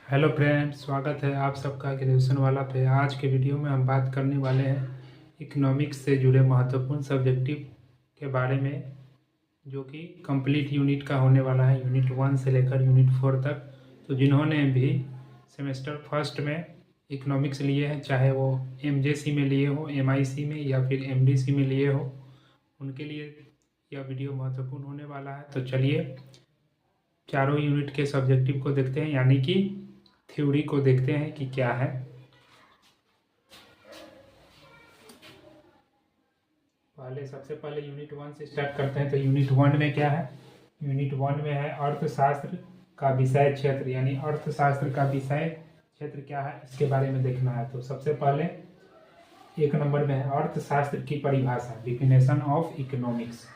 Hello friend, स्वागत है आप सबका ग्रेजुएशन वाला पे। आज के वीडियो में हम बात करने वाले हैं इकोनॉमिक्स से जुड़े महत्वपूर्ण सब्जेक्टिव के बारे में, जो कि कंप्लीट यूनिट का होने वाला है, यूनिट 1 से लेकर यूनिट 4 तक। तो जिन्होंने भी सेमेस्टर फर्स्ट में इकोनॉमिक्स लिए हैं, चाहे वो एमजेसी में लिए हो, एमआईसी में या फिर एमडीसी में लिए हो, उनके लिए यह वीडियो महत्वपूर्ण होने वाला है। तो चलिए चारों यूनिट के सब्जेक्टिव को देखते हैं, यानी कि थ्योरी को देखते हैं कि क्या है। सबसे पहले यूनिट 1 से स्टार्ट करते हैं। तो यूनिट 1 में क्या है? यूनिट 1 में है अर्थशास्त्र का विषय क्षेत्र, यानी अर्थशास्त्र का विषय क्षेत्र क्या है, इसके बारे में देखना है। तो सबसे पहले 1 नंबर में है अर्थशास्त्र की परिभाषा, डिफिनेशन ऑफ इकोनॉमिक्स।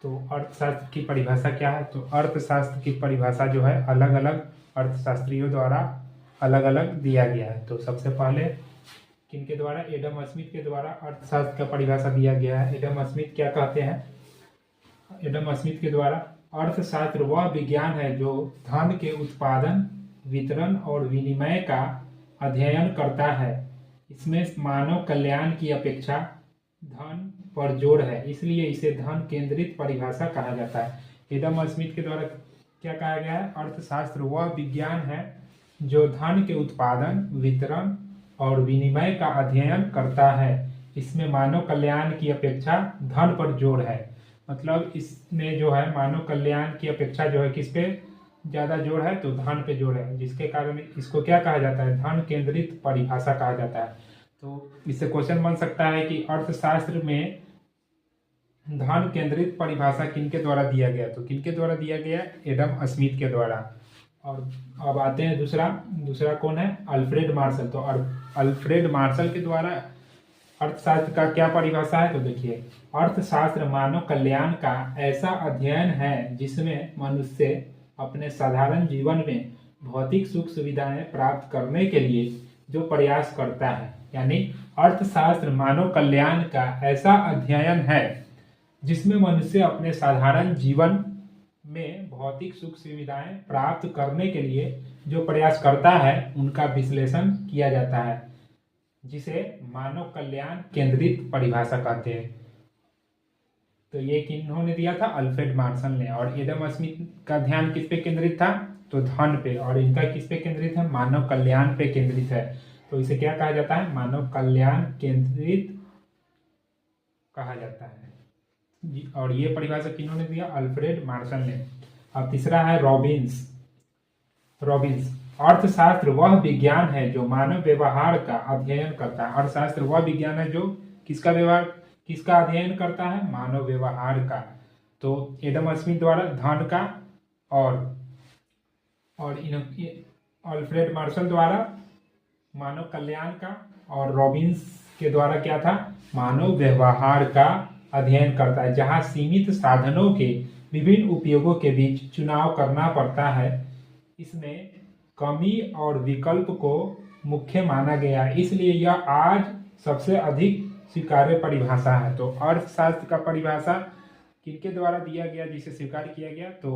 तो अर्थशास्त्र की परिभाषा क्या है? तो अर्थशास्त्र की परिभाषा जो है अलग अलग अर्थशास्त्रियों द्वारा अलग अलग दिया गया है। तो सबसे पहले किनके द्वारा? एडम स्मिथ के द्वारा अर्थशास्त्र का परिभाषा दिया गया है। एडम स्मिथ क्या कहते हैं? एडम स्मिथ के द्वारा अर्थशास्त्र वह विज्ञान है जो धन के उत्पादन, वितरण और विनिमय का अध्ययन करता है। इसमें मानव कल्याण की अपेक्षा धन पर जोर है, इसलिए इसे धन केंद्रित परिभाषा कहा जाता है। एडम स्मिथ के द्वारा क्या कहा गया है? अर्थशास्त्र वह विज्ञान है जो धन के उत्पादन, वितरण और विनिमय का अध्ययन करता है। इसमें मानव कल्याण की अपेक्षा धन पर जोर है। मतलब इसमें जो है मानव कल्याण की अपेक्षा जो है किस पे ज़्यादा जोर है? तो धन पे जोर है, जिसके कारण इसको क्या कहा जाता है? धन केंद्रित परिभाषा कहा जाता है। तो इससे क्वेश्चन बन सकता है कि अर्थशास्त्र में धन केंद्रित परिभाषा किनके द्वारा दिया गया? तो किनके द्वारा दिया गया? एडम स्मिथ के द्वारा। और अब आते हैं दूसरा कौन है? Alfred Marshall. तो अल्फ्रेड मार्शल के द्वारा अर्थशास्त्र का क्या परिभाषा है? तो देखिए, अर्थशास्त्र मानव कल्याण का ऐसा अध्ययन है जिसमें मनुष्य अपने साधारण जीवन में भौतिक सुख सुविधाएं प्राप्त करने के लिए जो प्रयास करता है। यानी अर्थशास्त्र मानव कल्याण का ऐसा अध्ययन है जिसमें मनुष्य अपने साधारण जीवन में भौतिक सुख सुविधाएं प्राप्त करने के लिए जो प्रयास करता है उनका विश्लेषण किया जाता है, जिसे मानव कल्याण केंद्रित परिभाषा कहते हैं। तो ये किन्होंने दिया था? अल्फ्रेड मार्शल ने। और एडम स्मिथ का ध्यान किस पे केंद्रित था? तो धन पे। और इनका किस पे केंद्रित है? मानव कल्याण पे केंद्रित है। तो इसे क्या कहा जाता है? मानव कल्याण केंद्रित कहा जाता है। और ये परिभाषा किन्होंने दिया? अल्फ्रेड मार्शल ने। अब तीसरा है रॉबिन्स। अर्थशास्त्र वह विज्ञान है जो मानव व्यवहार का अध्ययन करता है। अर्थशास्त्र वह विज्ञान है जो किसका अध्ययन करता है? मानव व्यवहार का। तो एडम स्मिथ द्वारा धन का, और अल्फ्रेड मार्शल द्वारा मानव कल्याण का, और रॉबिन्स के द्वारा क्या था? मानव व्यवहार का अध्ययन करता है, जहां सीमित साधनों के विभिन्न उपयोगों के बीच चुनाव करना पड़ता है। इसमें कमी और विकल्प को मुख्य माना गया, इसलिए यह आज सबसे अधिक स्वीकार्य परिभाषा है। तो अर्थशास्त्र का परिभाषा किनके द्वारा दिया गया जिसे स्वीकार किया गया? तो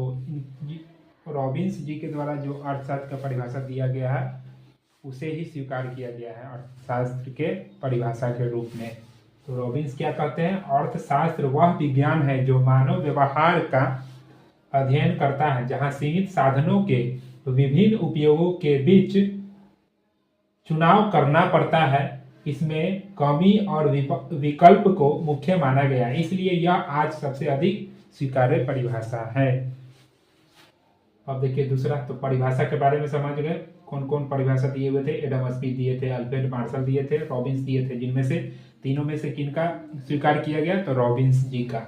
रॉबिन्स जी के द्वारा जो अर्थशास्त्र का परिभाषा दिया गया है उसे ही स्वीकार किया गया है अर्थशास्त्र के परिभाषा के रूप में। तो रॉबिन्स क्या कहते हैं? अर्थशास्त्र वह विज्ञान है जो मानव व्यवहार का अध्ययन करता है, जहां सीमित साधनों के विभिन्न उपयोगों के बीच चुनाव करना पड़ता है। इसमें कमी और विकल्प को मुख्य माना गया, इसलिए यह आज सबसे अधिक स्वीकार्य परिभाषा है। अब देखिए दूसरा, तो परिभाषा के बारे में समझ गए। कौन कौन परिभाषा दिए हुए थे? एडम स्मिथ दिए थे, अल्फ्रेड मार्शल दिए थे, रॉबिन्स दिए थे, जिनमें से तीनों में से किनका स्वीकार किया गया? तो रॉबिन्स जी का।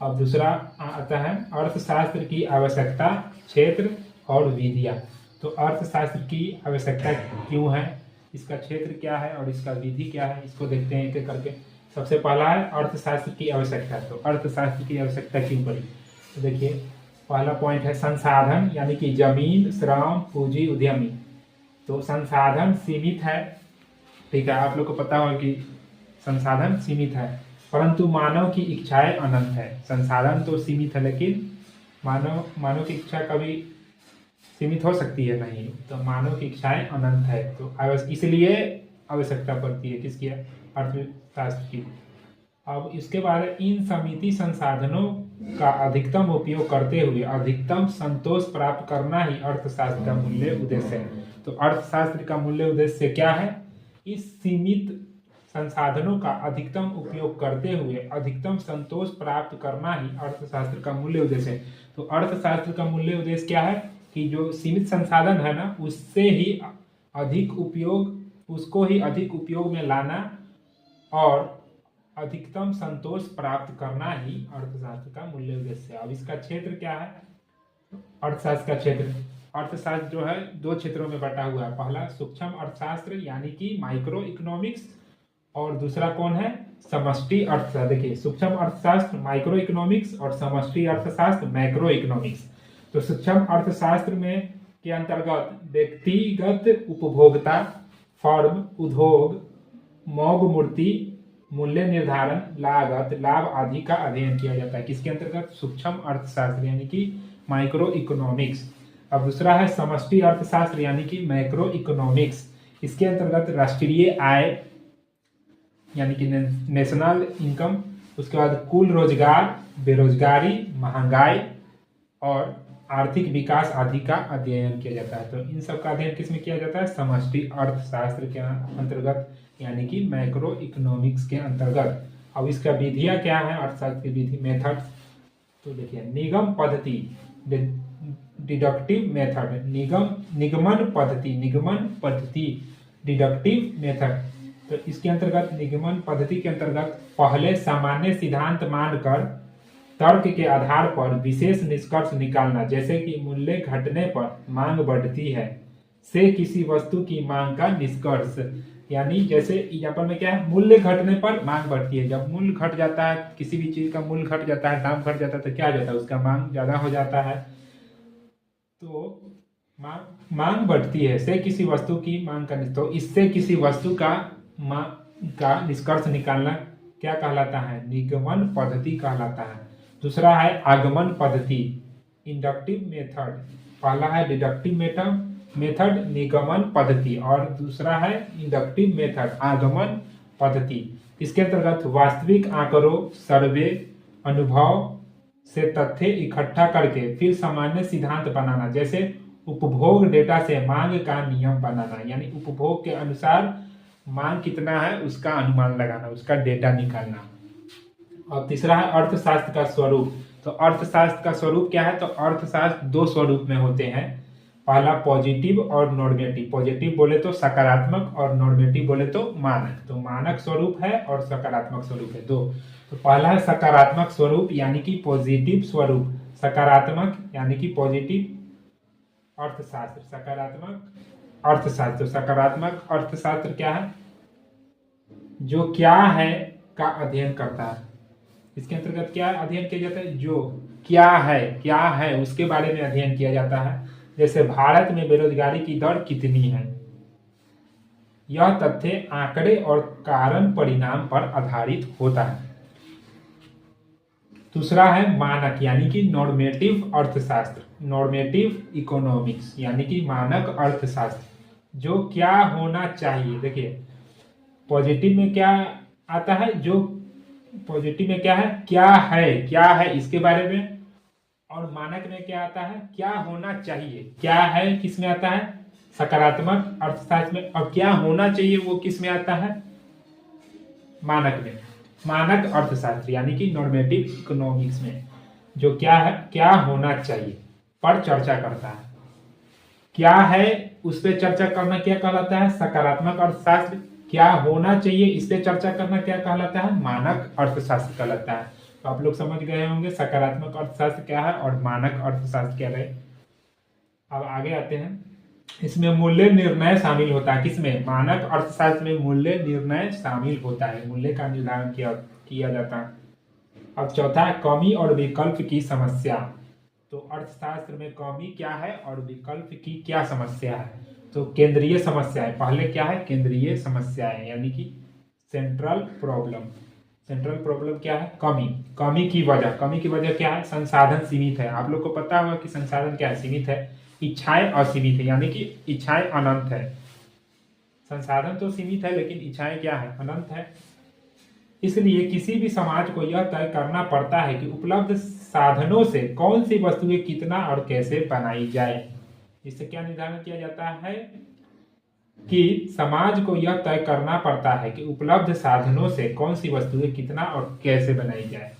अब दूसरा आता है अर्थशास्त्र की आवश्यकता, क्षेत्र और विधियां। तो अर्थशास्त्र की आवश्यकता क्यों है, इसका क्षेत्र क्या है और इसका विधि क्या है, इसको देखते हैं एक करके। सबसे पहला है अर्थशास्त्र की आवश्यकता। तो अर्थशास्त्र की आवश्यकता क्यों पड़ी? तो देखिए, पहला पॉइंट है संसाधन, यानी कि जमीन, श्रम, पूंजी, उद्यमी। तो संसाधन सीमित है, ठीक है, आप लोग को पता होगा कि संसाधन सीमित है, परंतु मानव की इच्छाएं अनंत है। संसाधन तो सीमित है, लेकिन मानव की इच्छा कभी सीमित हो सकती है नहीं, तो मानव की इच्छाएं अनंत है, तो इसलिए आवश्यकता पड़ती है किसकी, अर्थशास्त्र की। अब इसके बाद इन सीमित संसाधनों का अधिकतम उपयोग करते हुए अधिकतम संतोष प्राप्त करना ही अर्थशास्त्र का मूल्य उद्देश्य है। तो अर्थशास्त्र का मूल्य उद्देश्य क्या है? इस सीमित संसाधनों का अधिकतम उपयोग करते हुए अधिकतम संतोष प्राप्त करना ही अर्थशास्त्र का मूल्य उद्देश्य है। तो अर्थशास्त्र का मूल्य उद्देश्य क्या है कि जो सीमित संसाधन है ना, उससे ही अधिक उपयोग, उसको ही अधिक उपयोग में लाना और अधिकतम संतोष प्राप्त करना ही अर्थशास्त्र का मूल्य उद्देश्य है। अब इसका क्षेत्र क्या है? अर्थशास्त्र का क्षेत्र, अर्थशास्त्र जो है दो क्षेत्रों में बटा हुआ है। पहला सूक्ष्म अर्थशास्त्र यानी कि माइक्रो इकोनॉमिक्स, और दूसरा कौन है? समष्टि अर्थशास्त्र। देखिए, सूक्ष्म अर्थशास्त्र माइक्रो इकोनॉमिक्स और समष्टि अर्थशास्त्र मैक्रो इकोनॉमिक्स। तो सूक्ष्म अर्थशास्त्र में के अंतर्गत व्यक्तिगत उपभोक्ता, फर्म, उद्योग, मौग मूर्ति, मूल्य निर्धारण, लागत, लाभ आदि का अध्ययन किया जाता है। किसके अंतर्गत? सूक्ष्म अर्थशास्त्र यानी कि माइक्रो इकोनॉमिक्स। अब दूसरा है समष्टि अर्थशास्त्र यानी कि मैक्रो इकोनॉमिक्स। इसके अंतर्गत राष्ट्रीय आय यानी कि नेशनल इनकम, उसके बाद कुल रोजगार, बेरोजगारी, महंगाई और आर्थिक विकास आदि का अध्ययन किया जाता है। तो इन सब का अध्ययन किसमें किया जाता है? समष्टि अर्थशास्त्र के अंतर्गत यानी कि मैक्रो इकोनॉमिक्स के अंतर्गत। अब इसका विधियां क्या है? अर्थशास्त्र की विधि, मेथड्स। तो देखिए, निगम पद्धति, डिडक्टिव मेथड, निगमन पद्धति, डिडक्टिव मेथड। तो इसके अंतर्गत निगमन पद्धति के अंतर्गत पहले सामान्य सिद्धांत मानकर तर्क के आधार पर विशेष निष्कर्ष निकालना, जैसे कि मूल्य घटने पर मांग बढ़ती है, से किसी वस्तु की मांग का निष्कर्ष। यानी जैसे एग्जाम्पल में क्या है? मूल्य घटने पर मांग बढ़ती है। जब मूल्य घट जाता है, किसी भी चीज का मूल्य घट जाता है, दाम घट जाता है, तो क्या हो जाता है? उसका मांग ज्यादा हो जाता है। तो मांग बढ़ती है, से किसी वस्तु की मांग का, तो इससे किसी वस्तु का निष्कर्ष निकालना क्या कहलाता है? निगमन पद्धति कहलाता है। दूसरा है आगमन पद्धति, इंडक्टिव मेथड। पहला है डिडक्टिव मेथड, निगमन पद्धति, और दूसरा है इंडक्टिव मेथड, आगमन पद्धति। इसके अंतर्गत वास्तविक आंकड़ों, सर्वे, अनुभव से तथ्य इकट्ठा करके फिर सामान्य सिद्धांत बनाना, जैसे उपभोग डेटा से मांग का नियम बनाना, यानी उपभोग के अनुसार मांग कितना है उसका अनुमान लगाना, उसका डेटा निकालना। और तीसरा है अर्थशास्त्र का स्वरूप। तो अर्थशास्त्र का स्वरूप क्या है? तो अर्थशास्त्र दो स्वरूप में होते हैं। पहला पॉजिटिव और नॉर्मेटिव। पॉजिटिव बोले तो सकारात्मक और नॉर्मेटिव बोले तो मानक। तो मानक स्वरूप है और सकारात्मक स्वरूप है, दो। तो पहला है सकारात्मक स्वरूप यानी कि पॉजिटिव स्वरूप, सकारात्मक यानी कि पॉजिटिव अर्थशास्त्र, सकारात्मक अर्थशास्त्र। सकारात्मक अर्थशास्त्र क्या है? जो क्या है का अध्ययन करता है। इसके अंतर्गत क्या अध्ययन किया जाता है? जो क्या है उसके बारे में अध्ययन किया जाता है। जैसे भारत में बेरोजगारी की दर कितनी है, यह तथ्य आंकड़े और कारण परिणाम पर आधारित होता है। दूसरा है मानक यानी कि नॉर्मेटिव अर्थशास्त्र, नॉर्मेटिव इकोनॉमिक्स यानी कि मानक अर्थशास्त्र। जो क्या होना चाहिए, देखिए पॉजिटिव में क्या आता है? जो पॉजिटिव में क्या है? क्या है इसके बारे में। और मानक में क्या आता है? क्या होना चाहिए। क्या है किस में आता है? सकारात्मक अर्थशास्त्र में। और क्या होना चाहिए वो किस में आता है? मानक में। मानक अर्थशास्त्र यानी कि नॉर्मेटिव इकोनॉमिक्स में जो क्या है, क्या होना चाहिए पर चर्चा करता है। क्या है उस पर चर्चा करना क्या कहलाता है? सकारात्मक अर्थशास्त्र। क्या होना चाहिए इस पे चर्चा करना क्या कहलाता है? मानक अर्थशास्त्र कहलाता है। तो आप लोग समझ गए होंगे सकारात्मक अर्थशास्त्र क्या है और मानक अर्थशास्त्र क्या है। अब आगे आते हैं, इसमें मूल्य निर्णय शामिल होता है। किसमें? मानक अर्थशास्त्र में मूल्य निर्णय शामिल होता है, मूल्य का निर्धारण किया जाता है। अब चौथा है कमी और विकल्प की समस्या। तो अर्थशास्त्र में कमी क्या है और विकल्प की क्या समस्या है? तो केंद्रीय समस्या है। पहले क्या है? केंद्रीय समस्या है यानी कि सेंट्रल प्रॉब्लम। सेंट्रल प्रॉब्लम क्या है? कमी। कमी की वजह क्या है? संसाधन सीमित है। आप लोग को पता होगा कि संसाधन क्या है? सीमित है। इच्छाएं असीमित है, यानी कि इच्छाएं अनंत है। संसाधन तो सीमित है लेकिन इच्छाएं क्या है, अनंत है। इसलिए किसी भी समाज को यह तय करना पड़ता है कि उपलब्ध साधनों से कौन सी वस्तुएं कितना और कैसे बनाई जाए। इससे क्या निर्धारण किया जाता है कि समाज को यह तय करना पड़ता है कि उपलब्ध साधनों से कौन सी वस्तुएं कितना और कैसे बनाई जाए।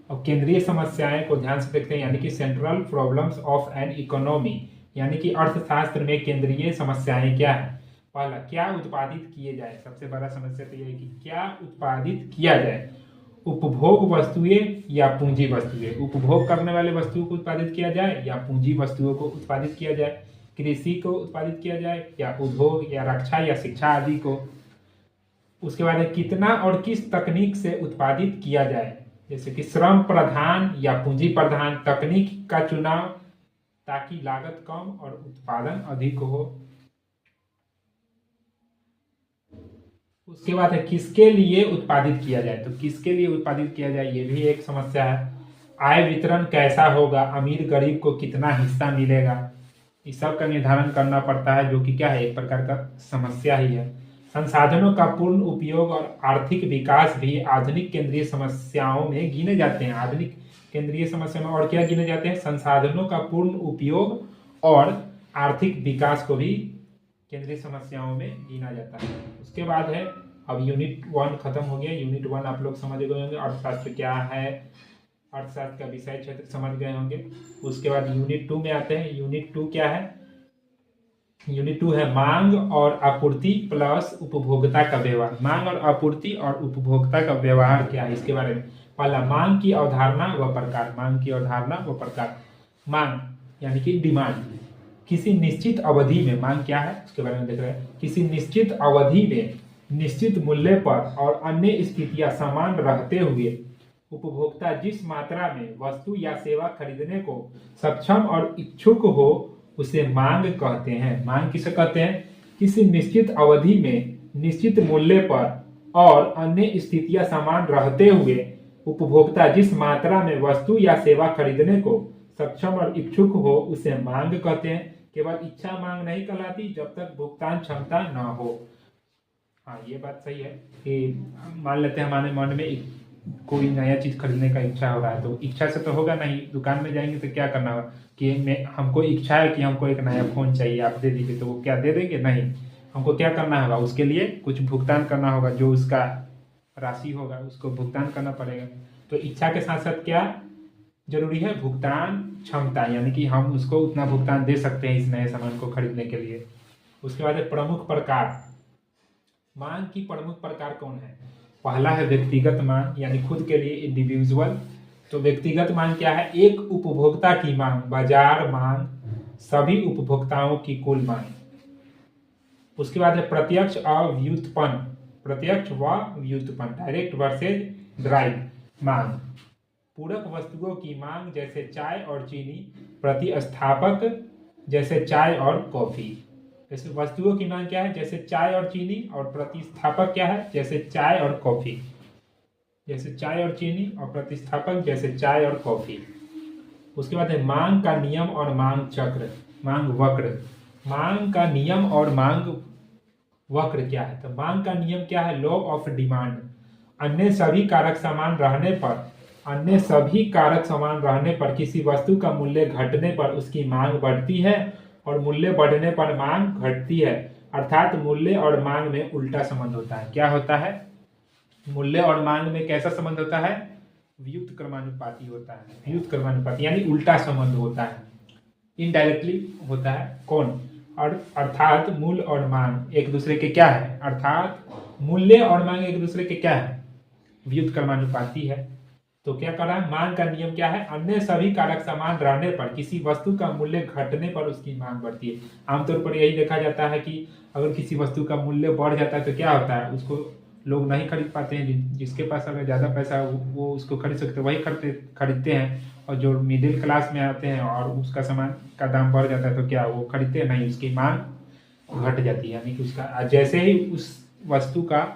और केंद्रीय समस्याएं को ध्यान से देखते हैं, यानी कि central problems of an economy, यानी कि अर्थशास्त्र में केंद्रीय समस्याएं क्या है। पहला, क्या उत्पादित किए जाए। सबसे बड़ा समस्या तो यह है कि क्या उत्पादित किया जाए, उपभोग वस्तुएं या पूंजी वस्तुएं। उपभोग करने वाले वस्तुओं को उत्पादित किया जाए या पूंजी वस्तुओं को उत्पादित किया जाए। कृषि को उत्पादित किया जाए या उद्योग या रक्षा या शिक्षा आदि को। उसके बाद कितना और किस तकनीक से उत्पादित किया जाए, जैसे कि श्रम प्रधान या पूंजी प्रधान तकनीक का चुनाव, ताकि लागत कम और उत्पादन अधिक हो। उसके बाद है किसके लिए उत्पादित किया जाए, तो किसके लिए उत्पादित किया जाए ये भी एक समस्या है। आय वितरण कैसा होगा, अमीर गरीब को कितना हिस्सा मिलेगा, इस सब का निर्धारण करना पड़ता है, जो कि क्या है, एक प्रकार का समस्या ही है। संसाधनों का पूर्ण उपयोग और आर्थिक विकास भी आधुनिक केंद्रीय समस्याओं में गिने जाते हैं। आधुनिक केंद्रीय समस्या में और क्या गिने जाते हैं, संसाधनों का पूर्ण उपयोग और आर्थिक विकास को भी केंद्रीय समस्याओं में गिना जाता है। उसके बाद है, अब यूनिट 1 खत्म हो गया। यूनिट 1 आप लोग समझ गए होंगे, अर्थशास्त्र क्या है, अर्थशास्त्र का विषय क्षेत्र समझ गए होंगे। उसके बाद यूनिट 2 में आते हैं। यूनिट 2 क्या है, यूनिट 2 है मांग और आपूर्ति प्लस उपभोक्ता का व्यवहार। मांग और आपूर्ति और उपभोक्ता का व्यवहार क्या है, इसके बारे में। पहला, मांग की अवधारणा व प्रकार। मांग की अवधारणा व प्रकार। मांग यानी कि डिमांड, किसी निश्चित अवधि में, मांग क्या है उसके बारे में देख रहे हैं। किसी निश्चित अवधि में निश्चित मूल्य पर और अन्य स्थितियां समान रहते हुए उपभोक्ता जिस मात्रा में वस्तु या सेवा खरीदने को सक्षम और इच्छुक हो उसे मांग कहते हैं। मांग किसे कहते हैं, किसी निश्चित अवधि में निश्चित मूल्य पर और अन्य स्थितियां समान रहते हुए उपभोक्ता जिस मात्रा में वस्तु या सेवा खरीदने को सक्षम और इच्छुक हो उसे मांग कहते हैं। केवल इच्छा मांग नहीं कहलाती जब तक भुगतान क्षमता न हो। हाँ, ये बात सही है कि मान लेते हैं हमारे मन में कोई नया चीज खरीदने का इच्छा हो रहा है, तो इच्छा से तो होगा नहीं, दुकान में जाएंगे तो क्या करना होगा कि हमको इच्छा है कि हमको एक नया फोन चाहिए, आप दे दीजिए, तो वो क्या दे देंगे, नहीं। हमको क्या करना होगा, उसके लिए कुछ भुगतान करना होगा, जो उसका राशि होगा उसको भुगतान करना पड़ेगा। तो इच्छा के साथ साथ क्या जरूरी है, भुगतान क्षमता, यानी कि हम उसको उतना भुगतान दे सकते हैं इस नए सामान को खरीदने के लिए। उसके बाद है प्रमुख प्रकार। मांग की प्रमुख प्रकार कौन है, पहला है व्यक्तिगत मांग, यानी खुद के लिए, इंडिविजुअल। तो व्यक्तिगत मांग क्या है, एक उपभोक्ता की मांग, बाजार मांग, सभी उपभोक्ताओं की कुल मांग। उसके बाद है प्रत्यक्ष और व्युत्पन्न। प्रत्यक्ष व व्युत्पन्न, डायरेक्ट वर्सेज ड्राइव मांग। पूरक वस्तुओं की मांग जैसे चाय और चीनी, प्रतिस्थापक जैसे चाय और कॉफी। जैसे वस्तुओं की मांग क्या है, जैसे चाय और चीनी, और प्रतिस्थापक क्या है, जैसे चाय और कॉफी। जैसे चाय और चीनी और प्रतिस्थापक जैसे चाय और कॉफी। उसके बाद है मांग का नियम और मांग चक्र, मांग वक्र। मांग का नियम और मांग वक्र क्या है, तो मांग का नियम क्या है, लॉ ऑफ डिमांड। अन्य सभी कारक समान रहने पर किसी वस्तु का मूल्य घटने पर उसकी मांग बढ़ती है और मूल्य बढ़ने पर मांग घटती है। अर्थात मूल्य और मांग में उल्टा संबंध होता है। क्या होता है, मूल्य और मांग में कैसा संबंध होता है, व्युत्क्रमानुपाती होता है। व्युत्क्रमानुपाती यानी उल्टा संबंध होता है, इनडायरेक्टली होता है। कौन, अर्थात मूल्य और मांग एक दूसरे के क्या है, अर्थात मूल्य और मांग एक दूसरे के क्या है, व्युत्क्रमानुपाती है। तो क्या कर रहा है, मांग का नियम क्या है, अन्य सभी कारक समान रहने पर किसी वस्तु का मूल्य घटने पर उसकी मांग बढ़ती है। आमतौर पर यही देखा जाता है कि अगर किसी वस्तु का मूल्य बढ़ जाता है तो क्या होता है, उसको लोग नहीं खरीद पाते हैं। जिसके पास अगर ज़्यादा पैसा है वो उसको खरीद सकते, वही खरीदते हैं। और जो मिडिल क्लास में आते हैं और उसका सामान का दाम बढ़ जाता है तो क्या वो खरीदते नहीं, उसकी मांग घट जाती है। यानी कि उसका जैसे ही उस वस्तु का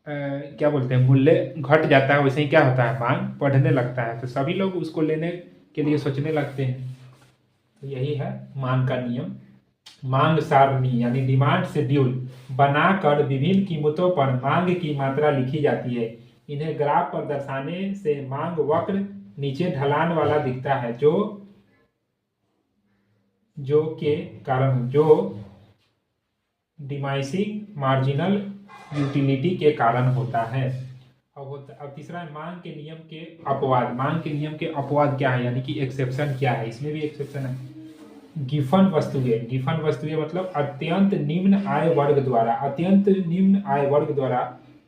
क्या बोलते हैं, मूल्य घट जाता है, वैसे ही क्या होता है, मांग बढ़ने लगता है। तो सभी लोग उसको लेने के लिए सोचने लगते हैं। तो यही है मांग का नियम। मांग सारणी यानी डिमांड शेड्यूल बनाकर विभिन्न कीमतों पर मांग की मात्रा लिखी जाती है। इन्हें ग्राफ पर दर्शाने से मांग वक्र नीचे ढलान वाला दिखता है, जो के कारण जो डिमाइसिंग मार्जिनल यूटिलिटी के कारण होता है। अब तीसरा है मांग के नियम के अपवाद। मांग के नियम के अपवाद क्या है, यानी कि एक्सेप्शन क्या है। इसमें भी एक्सेप्शन है। गिफन वस्तुएं मतलब अत्यंत निम्न आय वर्ग द्वारा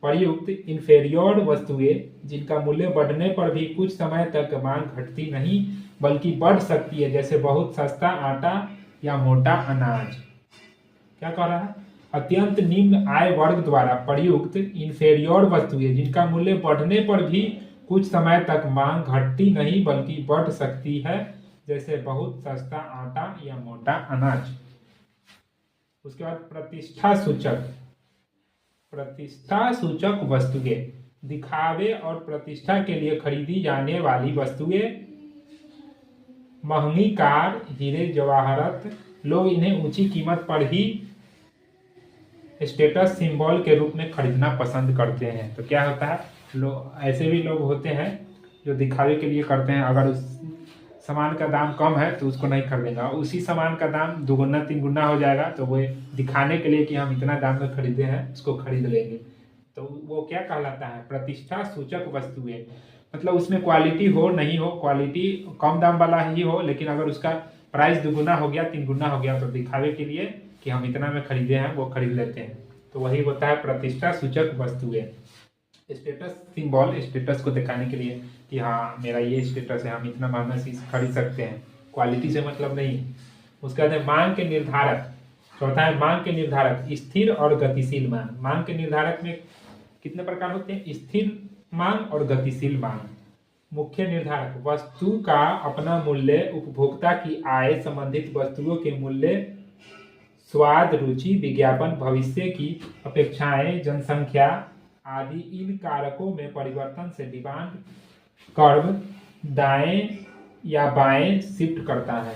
प्रयुक्त इंफेरियर वस्तुएं जिनका मूल्य बढ़ने पर भी कुछ समय तक मांग घटती नहीं बल्कि बढ़ सकती है, जैसे बहुत सस्ता आटा या मोटा अनाज। क्या कह रहा है, अत्यंत निम्न आय वर्ग द्वारा प्रयुक्त इंफेरियर वस्तुएं जिनका मूल्य बढ़ने पर भी कुछ समय तक मांग घटती नहीं बल्कि बढ़ सकती है, जैसे बहुत सस्ता आटा या मोटा अनाज। उसके बाद प्रतिष्ठा सूचक वस्तुएं दिखावे और प्रतिष्ठा के लिए खरीदी जाने वाली वस्तुएं, महंगी कार, हीरे जवाहरात, लोग इन्हें ऊंची कीमत पर ही स्टेटस सिंबल के रूप में खरीदना पसंद करते हैं। तो क्या होता है, ऐसे भी लोग होते हैं जो दिखावे के लिए करते हैं। अगर उस सामान का दाम कम है तो उसको नहीं खरीदेगा, उसी सामान का दाम दुगुना तीन गुना हो जाएगा तो वो दिखाने के लिए कि हम इतना दाम में खरीदे हैं उसको खरीद लेंगे। तो वो क्या कहलाता है, प्रतिष्ठा सूचक वस्तुएं। मतलब उसमें क्वालिटी हो नहीं हो, क्वालिटी कम दाम वाला ही हो, लेकिन अगर उसका प्राइस दुगुना हो गया तीन गुना हो गया तो दिखावे के लिए कि हम इतना में खरीदे हैं वो खरीद लेते हैं। तो वही होता है प्रतिष्ठा सूचक वस्तुएं। स्टेटस सिंबल, स्टेटस को दिखाने के लिए कि हाँ मेरा ये स्टेटस है, हम इतना महंगा चीज खरीद सकते हैं, क्वालिटी से मतलब नहीं। उसके बाद मांग के निर्धारक। चौथा है मांग के निर्धारक, स्थिर और गतिशील मांग। मांग के निर्धारक में कितने प्रकार होते हैं, स्थिर मांग और गतिशील मांग। मुख्य निर्धारक, वस्तु का अपना मूल्य, उपभोक्ता की आय, संबंधित वस्तुओं के मूल्य, स्वाद, रुचि, विज्ञापन, भविष्य की अपेक्षाएं, जनसंख्या आदि। इन कारकों में परिवर्तन से डिमांड कर्व दाएं या बाएं शिफ्ट करता है।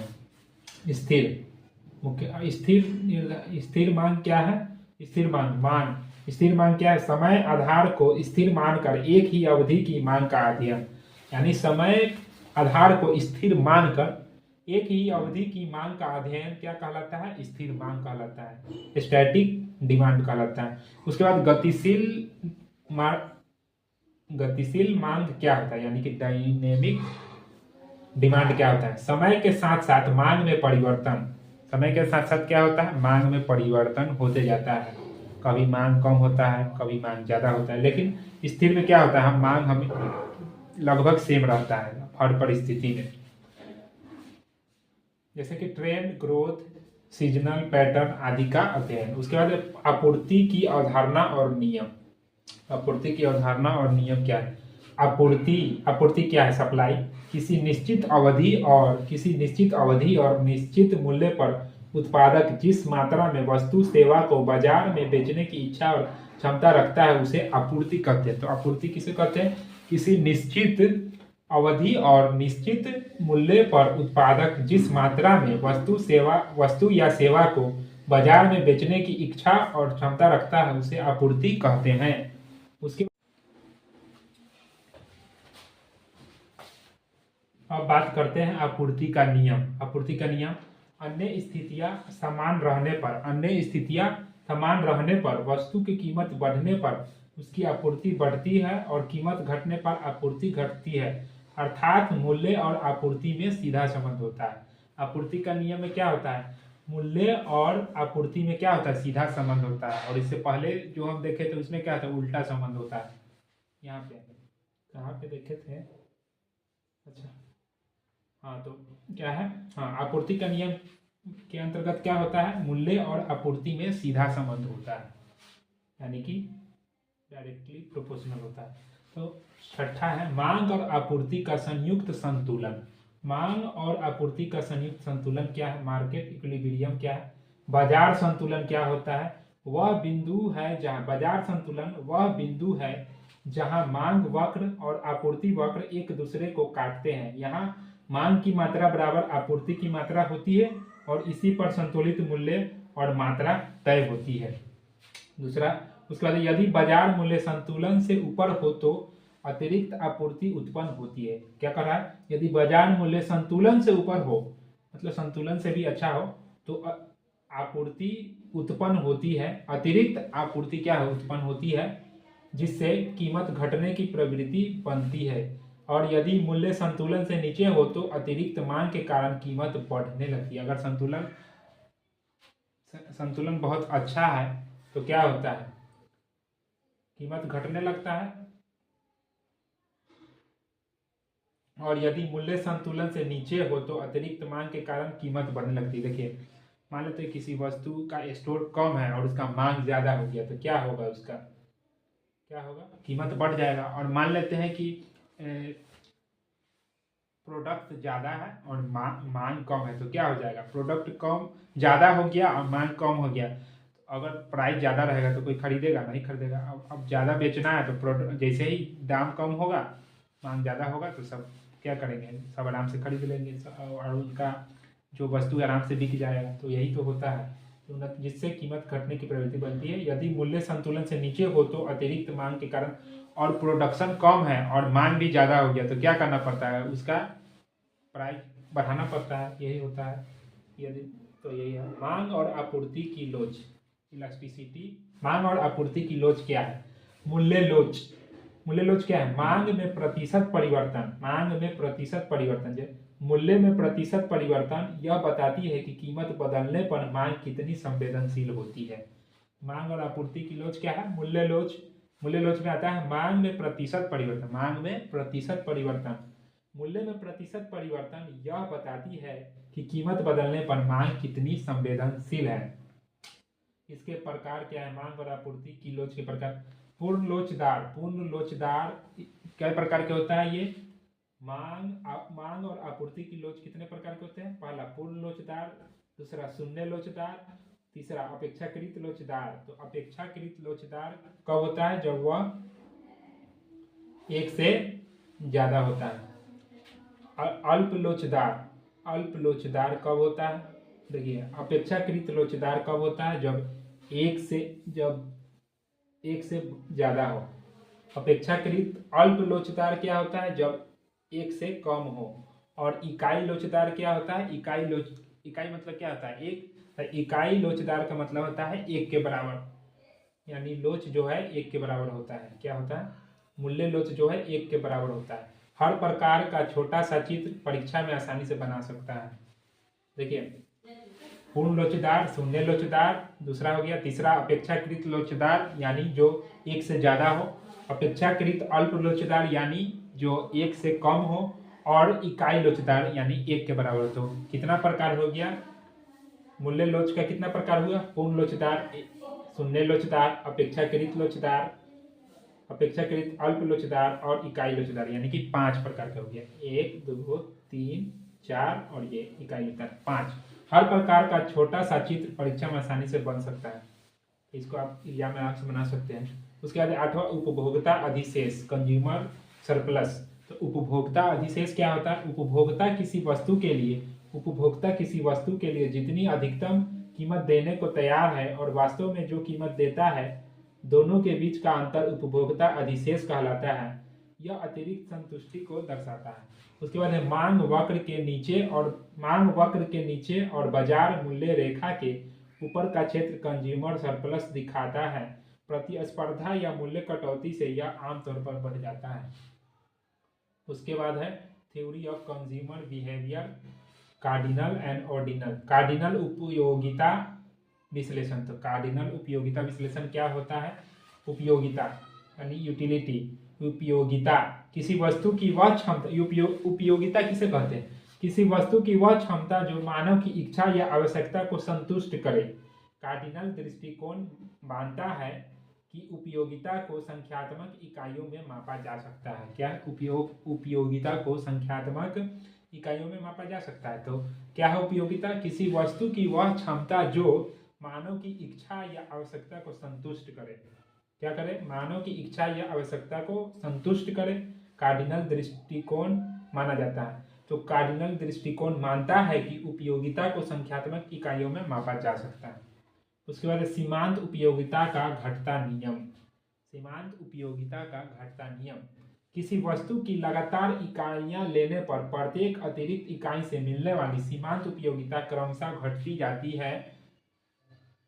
स्थिर मांग क्या है, स्थिर मांग क्या है, समय आधार को स्थिर मानकर एक ही अवधि की मांग का अध्ययन। यानी समय आधार को स्थिर मानकर एक ही अवधि की मांग का अध्ययन क्या कहलाता है, स्थिर मांग कहलाता है, स्टैटिक डिमांड कहलाता है। उसके बाद गतिशील मांग क्या होता है, यानी कि डायनेमिक डिमांड क्या होता है, समय के साथ साथ मांग में परिवर्तन। समय के साथ साथ क्या होता है, मांग में परिवर्तन होते जाता है। कभी मांग कम होता है, कभी मांग ज्यादा होता है, लेकिन स्थिर में क्या होता है, मांग हमें लगभग सेम रहता है हर परिस्थिति में। जैसे कि ट्रेंड, ग्रोथ, सीजनल पैटर्न आदि का अध्ययन। उसके बाद आपूर्ति की अवधारणा और नियम। आपूर्ति की अवधारणा और नियम क्या है, आपूर्ति क्या है, सप्लाई। किसी निश्चित अवधि और निश्चित मूल्य पर उत्पादक जिस मात्रा में वस्तु सेवा को बाजार में बेचने की इच्छा और क्षमता रखता है उसे आपूर्ति कहते हैं। तो आपूर्ति किसे कहते हैं, किसी निश्चित अवधि और निश्चित मूल्य पर उत्पादक जिस मात्रा में वस्तु या सेवा को बाजार में बेचने की इच्छा और क्षमता रखता है उसे आपूर्ति कहते हैं। उसके अब बात करते हैं आपूर्ति का नियम। अन्य स्थितियां समान रहने पर वस्तु की कीमत बढ़ने पर उसकी आपूर्ति बढ़ती है और कीमत घटने पर आपूर्ति घटती है, अर्थात मूल्य और आपूर्ति में सीधा संबंध होता है। आपूर्ति का नियम में क्या होता है, मूल्य और आपूर्ति में क्या होता है, सीधा संबंध होता है। और इससे पहले जो हम देखे थे उसमें क्या था, उल्टा संबंध होता है। यहाँ पे कहाँ पे देखे थे, अच्छा हाँ, तो क्या है, हाँ, आपूर्ति का नियम के अंतर्गत क्या होता है, मूल्य और आपूर्ति में सीधा संबंध होता है, यानी कि डायरेक्टली प्रोपोर्शनल होता है। तो छठा है मांग और आपूर्ति का संयुक्त संतुलन। मांग और आपूर्ति का संयुक्त संतुलन क्या है, मार्केट इक्विलिब्रियम क्या है। बाजार संतुलन क्या होता है, वह बिंदु है जहां बाजार संतुलन वह बिंदु है जहां मांग वक्र और आपूर्ति वक्र एक दूसरे को काटते हैं। यहाँ मांग की मात्रा बराबर आपूर्ति की मात्रा होती है और इसी पर संतुलित मूल्य और मात्रा तय होती है। दूसरा, उसके बाद यदि बाजार मूल्य संतुलन से ऊपर हो तो अतिरिक्त आपूर्ति उत्पन्न होती है। क्या कह रहा है? यदि बाजार मूल्य संतुलन से ऊपर हो, मतलब संतुलन से भी अच्छा हो, तो आपूर्ति उत्पन्न होती है, अतिरिक्त आपूर्ति क्या है? उत्पन्न होती है, जिससे कीमत घटने की प्रवृत्ति बनती है। और यदि मूल्य संतुलन से नीचे हो तो अतिरिक्त मांग के कारण कीमत बढ़ने लगती है। अगर संतुलन बहुत अच्छा है तो क्या होता है? कीमत घटने लगता है। और यदि मूल्य संतुलन से नीचे हो तो अतिरिक्त मांग के कारण कीमत बढ़ने लगती है। देखिए, मान लेते हैं किसी वस्तु का स्टोर कम है और उसका मांग ज्यादा हो गया, तो क्या होगा? उसका क्या होगा? कीमत बढ़ जाएगा। और मान लेते हैं कि प्रोडक्ट ज़्यादा है और मांग कम है, तो क्या हो जाएगा? प्रोडक्ट कम ज़्यादा हो गया और मांग कम हो गया। तो अगर प्राइस ज़्यादा रहेगा तो कोई खरीदेगा? नहीं खरीदेगा। अब ज़्यादा बेचना है तो प्रोडक्ट जैसे ही दाम कम होगा, मांग ज़्यादा होगा, तो सब क्या करेंगे? सब आराम से खरीद लेंगे और उनका जो वस्तु आराम से बिक जाएगा। तो यही तो होता है, जिससे कीमत घटने की प्रवृत्ति बनती है। यदि मूल्य संतुलन से नीचे हो तो अतिरिक्त मांग के कारण, और प्रोडक्शन कम है और मांग भी ज़्यादा हो गया, तो क्या करना पड़ता है? उसका प्राइस बढ़ाना पड़ता है। यही होता है। यदि तो यही है मांग और आपूर्ति की लोच, इलास्टिसिटी। मांग और आपूर्ति की लोच क्या है? मूल्य लोच। मूल्य लोच क्या है? मांग में प्रतिशत परिवर्तन। मांग में प्रतिशत परिवर्तन जो मूल्य में प्रतिशत परिवर्तन, यह बताती है कि कीमत बदलने पर मांग कितनी संवेदनशील होती है। मांग और आपूर्ति की लोच क्या है? मूल्य लोच। मूल्य लोच में आता है मांग में प्रतिशत परिवर्तन। मांग में प्रतिशत परिवर्तन, मूल्य में प्रतिशत परिवर्तन यह बताती है कि कीमत बदलने पर मांग कितनी संवेदनशील है। इसके प्रकार क्या है? मांग और आपूर्ति की लोच के प्रकार। पूर्ण लोचदार। पूर्ण लोचदार कई प्रकार के होता है ये? मांग और आपूर्ति की लोच कितने प्रकार के होते हैं? पहला पूर्ण लोचदार, दूसरा शून्य लोचदार, तीसरा अपेक्षाकृत लोचदार। तो अपेक्षाकृत लोचदार कब होता है? जब वह एक से ज्यादा होता है। अल्प लोचदार। अल्प लोचदार कब होता है? देखिए, अपेक्षाकृत लोचदार कब होता है? जब एक से ज्यादा हो। अपेक्षाकृत अल्प लोचदार क्या होता है? जब एक से कम हो। और इकाई लोचदार क्या होता है? इकाई मतलब क्या होता है? एक। इकाई लोचदार का मतलब होता है एक के बराबर, यानी लोच जो है एक के बराबर होता है। क्या होता है? मूल्य लोच जो है एक के बराबर होता है। हर प्रकार का छोटा सा चित्र परीक्षा में आसानी से बना सकता है। देखिए, पूर्ण लोचदार, शून्य लोचदार, दूसरा हो गया। तीसरा अपेक्षाकृत लोचदार, यानी जो एक से ज्यादा हो। अपेक्षाकृत अल्प लोचदार, यानी जो एक से कम हो। और इकाई लोचदार, यानी एक के बराबर। तो कितना प्रकार हो गया? मूल्य लोच का कितना प्रकार हुआ? पूर्ण लोचदार, शून्य लोचदार, अपेक्षाकृत लोचदार, अपेक्षाकृत अल्प लोचदार और इकाई लोचदार, यानी कि 5 प्रकार का हो गया। 1 2 3 4 और ये इकाई लोचदार 5। हर प्रकार का छोटा सा चित्र परीक्षा में आसानी से बन सकता है। इसको आप एग्जाम में आराम से बना सकते हैं। उसके बाद 8वां उपभोक्ता अधिशेष, कंज्यूमर सरप्लस। तो उपभोक्ता अधिशेष क्या होता है? उपभोक्ता किसी वस्तु के लिए जितनी अधिकतम कीमत देने को तैयार है और वास्तव में जो कीमत देता है, दोनों के बीच का अंतर उपभोक्ता अधिशेष कहलाता है। यह अतिरिक्त संतुष्टि को दर्शाता है। उसके बाद है मांग वक्र के नीचे और बाजार मूल्य रेखा के ऊपर का क्षेत्र कंज्यूमर सरप्लस दिखाता है। प्रतिस्पर्धा या मूल्य कटौती से यह आमतौर पर बढ़ जाता है। उसके बाद है theory of consumer behaviour, cardinal and ordinal. Cardinal उपयोगिता विश्लेषण। तो कार्डिनल उपयोगिता विश्लेषण क्या होता है? उपयोगिता यानी यूटिलिटी। उपयोगिता किसी वस्तु की वह क्षमता। उपयोगिता किसे कहते हैं? किसी वस्तु की वह क्षमता जो मानव की इच्छा या आवश्यकता को संतुष्ट करे। कार्डिनल दृष्टिकोण मानता है कि उपयोगिता को संख्यात्मक इकाइयों में मापा जा सकता है। क्या? उपयोगिता को संख्यात्मक इकाइयों में मापा जा सकता है। तो क्या है उपयोगिता? किसी वस्तु की वह क्षमता जो मानव की इच्छा या आवश्यकता को संतुष्ट करे। क्या करे? मानव की इच्छा या आवश्यकता को संतुष्ट करे। कार्डिनल दृष्टिकोण माना जाता है। तो कार्डिनल दृष्टिकोण मानता है कि उपयोगिता को संख्यात्मक इकाइयों में मापा जा सकता है। उसके बाद सीमांत उपयोगिता का घटता नियम। सीमांत उपयोगिता का घटता नियम, किसी वस्तु की लगातार इकाइयां लेने पर प्रत्येक अतिरिक्त इकाई से मिलने वाली सीमांत उपयोगिता क्रमशः घटती जाती है।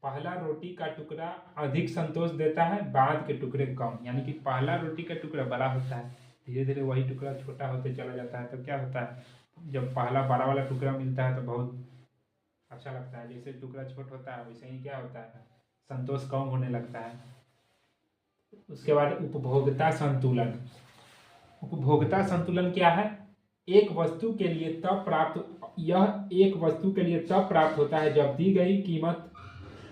पहला रोटी का टुकड़ा अधिक संतोष देता है, बाद के टुकड़े कम। यानी कि पहला रोटी का टुकड़ा बड़ा होता है, धीरे धीरे वही टुकड़ा छोटा होते चला जाता है। तो क्या होता है, जब पहला बड़ा वाला टुकड़ा मिलता है तो बहुत अच्छा लगता है। जैसे टुकड़ा छोटा होता है वैसे ही क्या होता है, संतोष कम होने लगता है। उसके बाद उपभोक्ता संतुलन। उपभोक्ता संतुलन क्या है, एक वस्तु के लिए तब प्राप्त होता है जब दी गई कीमत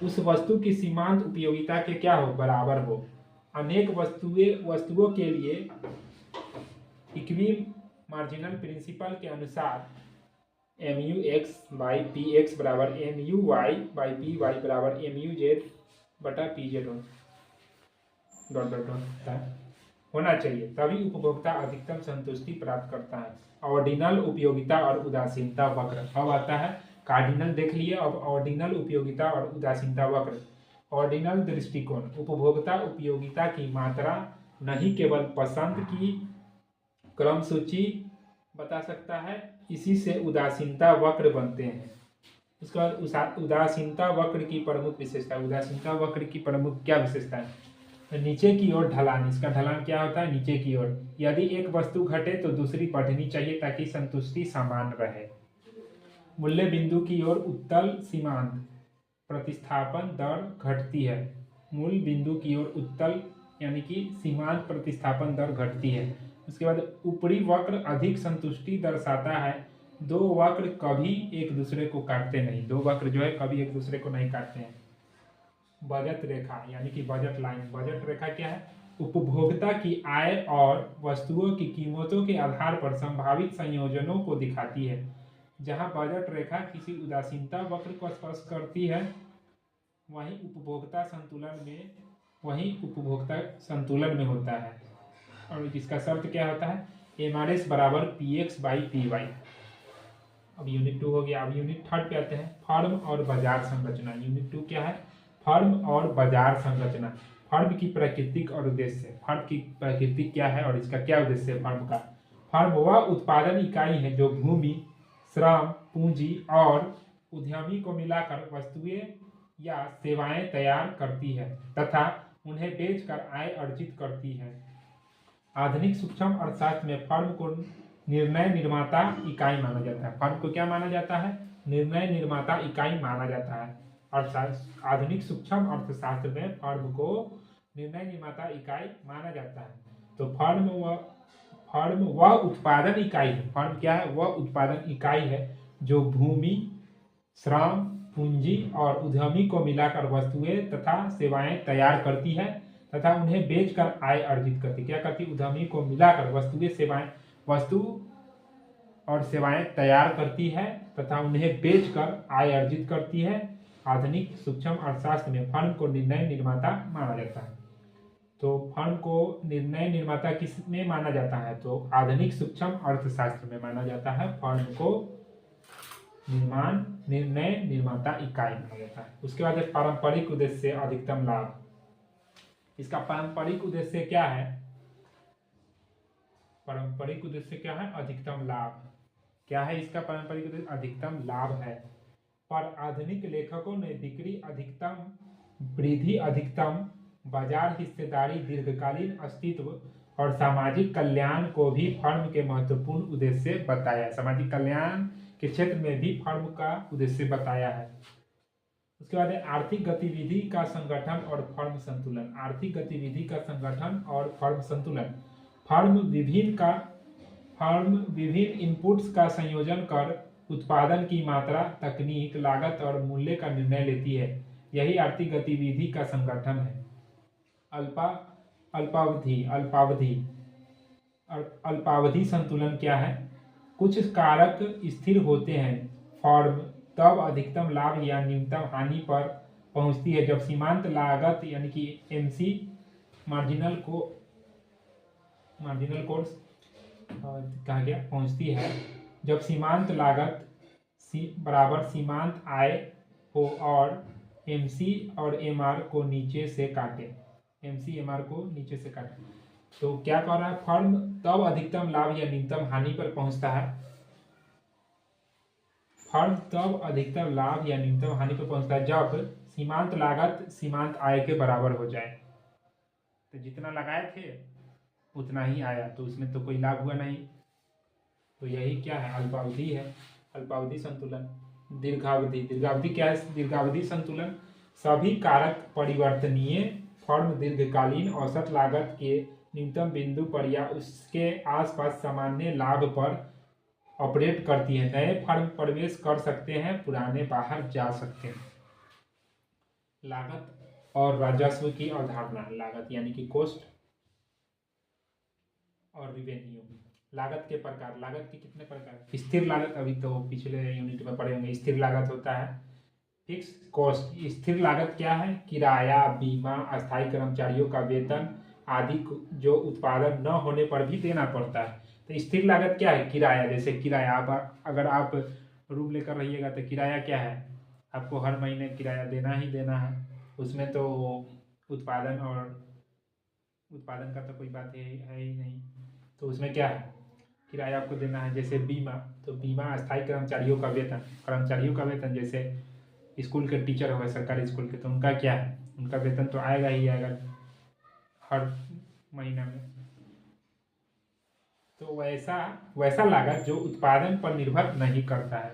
उस वस्तु की सीमांत उपयोगिता के क्या हो, बराबर हो। अनेक वस्तुओं के लिए इक्वी मार्जिनल प्रिंसिपल के अनुसार MUX/PX बराबर MUY/PY बराबर MUZ/PZ होना चाहिए, तभी उपभोक्ता अधिकतम संतुष्टि प्राप्त करता है। ऑर्डिनल उपयोगिता और उदासीनता वक्र। अब आता है कार्डिनल, देख लिए। अब ऑर्डिनल उपयोगिता और उदासीनता वक्र। ऑर्डिनल दृष्टिकोण, उपभोक्ता उपयोगिता की मात्रा नहीं केवल पसंद की क्रम सूची बता सकता है, इसी से उदासीनता वक्र बनते हैं। उसके बाद उदासीनता वक्र की प्रमुख विशेषता। उदासीनता वक्र की प्रमुख क्या विशेषता है, तो नीचे की ओर ढलान। इसका ढलान क्या होता है, नीचे की ओर। यदि एक वस्तु घटे तो दूसरी बढ़नी चाहिए ताकि संतुष्टि समान रहे। मूल्य बिंदु की ओर उत्तल सीमांत प्रतिस्थापन दर घटती है। मूल बिंदु की ओर उत्तल यानी कि सीमांत प्रतिस्थापन दर घटती है। उसके बाद ऊपरी वक्र अधिक संतुष्टि दर्शाता है। दो वक्र कभी एक दूसरे को काटते नहीं। दो वक्र जो है कभी एक दूसरे को नहीं काटते हैं। बजट रेखा यानी कि बजट लाइन। बजट रेखा क्या है, उपभोक्ता की आय और वस्तुओं की कीमतों के आधार पर संभावित संयोजनों को दिखाती है। जहां बजट रेखा किसी उदासीनता वक्र को स्पर्श करती है, वहीं उपभोक्ता संतुलन में होता है। और जिसका शर्त क्या होता है, MRS बराबर PX/PY। अब यूनिट 2 हो गया। अब यूनिट 3 पे आते हैं, फर्म और बाजार संरचना। यूनिट 2 क्या है, फर्म और बाजार संरचना। फर्म की प्राकृतिक और उद्देश्य। फर्म की प्रकृति क्या है और इसका क्या उद्देश्य है फर्म का। फर्म वह उत्पादन इकाई है जो भूमि, श्रम, पूंजी और उद्यमी को मिलाकर वस्तुएं या सेवाएं तैयार करती है तथा उन्हें बेचकर आय अर्जित करती है। आधुनिक सूक्ष्म अर्थशास्त्र में फर्म को निर्णय निर्माता इकाई माना जाता है। फर्म को क्या माना जाता है, निर्णय निर्माता इकाई माना जाता है। अर्थशास्त्र, आधुनिक सूक्ष्म अर्थशास्त्र में फर्म को निर्णय निर्माता इकाई माना जाता है। तो फर्म वह उत्पादन इकाई है। फर्म क्या है, वह उत्पादन इकाई है जो भूमि, श्रम, पूंजी और उद्यमी को मिलाकर वस्तुएं तथा सेवाएं तैयार करती है तथा उन्हें बेचकर आय अर्जित करती। क्या करती, उद्यमी को मिलाकर वस्तु और सेवाएं तैयार करती है तथा उन्हें बेचकर आय अर्जित करती है। आधुनिक सूक्ष्म अर्थशास्त्र में फर्म को निर्णय निर्माता माना जाता है। तो फर्म को निर्णय निर्माता किस में माना जाता है, तो आधुनिक सूक्ष्म अर्थशास्त्र में माना जाता है। फर्म को निर्णय निर्माता इकाई माना जाता है। उसके बाद पारंपरिक उद्देश्य अधिकतम लाभ। इसका पारंपरिक उद्देश्य क्या है, पारंपरिक उद्देश्य क्या है, अधिकतम लाभ। क्या है इसका पारंपरिक उद्देश्य, अधिकतम लाभ है। पर आधुनिक लेखकों ने बिक्री अधिकतम, वृद्धि अधिकतम, बाजार हिस्सेदारी, दीर्घकालीन अस्तित्व और सामाजिक कल्याण को भी फर्म के महत्वपूर्ण उद्देश्य बताया। सामाजिक कल्याण के क्षेत्र में भी फर्म का उद्देश्य बताया है। उसके बाद आर्थिक गतिविधि का संगठन और फर्म संतुलन। आर्थिक गतिविधि का संगठन और फर्म संतुलन। फर्म विभिन्न इनपुट्स का संयोजन कर उत्पादन की मात्रा, तकनीक, लागत और मूल्य का निर्णय लेती है। यही आर्थिक गतिविधि का संगठन है। अल्पावधि संतुलन क्या है, कुछ कारक स्थिर होते हैं। फर्म तब अधिकतम लाभ या न्यूनतम हानि पर पहुंचती है जब सीमांत लागत यानी कि MC मार्जिनल कोस्ट कहा गया पहुंचती है। जब सीमांत लागत बराबर सीमांत आय हो और एमसी और एमआर को नीचे से काटे, एमसी एमआर को नीचे से काटे, तो क्या कह रहा है, फर्म तब अधिकतम लाभ या न्यूनतम हानि पर पहुंचता है, फर्म तब अधिकतम लाभ या न्यूनतम हानि पर पहुंचता है जब सीमांत लागत सीमांत आय के बराबर हो जाए। तो जितना लगाए थे उतना ही आया, तो उसमें तो कोई लाभ हुआ नहीं। तो यही क्या है, अल्पावधि है, अल्पावधि संतुलन। दीर्घावधि, दीर्घावधि क्या है, दीर्घावधि संतुलन सभी कारक परिवर्तनीय फर्म दीर्घकालीन औसत लागत के न्यूनतम बिंदु पर या उसके आसपास सामान्य लाभ पर ऑपरेट करती है। नए फर्म प्रवेश कर सकते हैं, पुराने बाहर जा सकते हैं। लागत और राजस्व की अवधारणा, लागत यानी कि कॉस्ट और रिवेन्यू। लागत के प्रकार, लागत के कितने प्रकार, स्थिर लागत अभी तो पिछले यूनिट में पढ़े होंगे, स्थिर लागत होता है, फिक्स कॉस्ट। स्थिर लागत क्या है, किराया, बीमा, अस्थायी कर्मचारियों का वेतन आदि जो उत्पादन न होने पर भी देना पड़ता है। तो स्थिर लागत क्या है, किराया, जैसे किराया आप अगर आप रूम लेकर रहिएगा तो किराया क्या है, आपको हर महीने किराया देना ही देना है, उसमें तो उत्पादन का तो कोई बात है ही नहीं, तो उसमें क्या है, किराया आपको देना है। जैसे बीमा, तो बीमा अस्थायी कर्मचारियों का वेतन, जैसे स्कूल के टीचर हो गए सरकारी स्कूल के, तो उनका क्या है, उनका वेतन तो आएगा ही आएगा हर महीना में। तो वैसा लागत जो उत्पादन पर निर्भर नहीं करता है,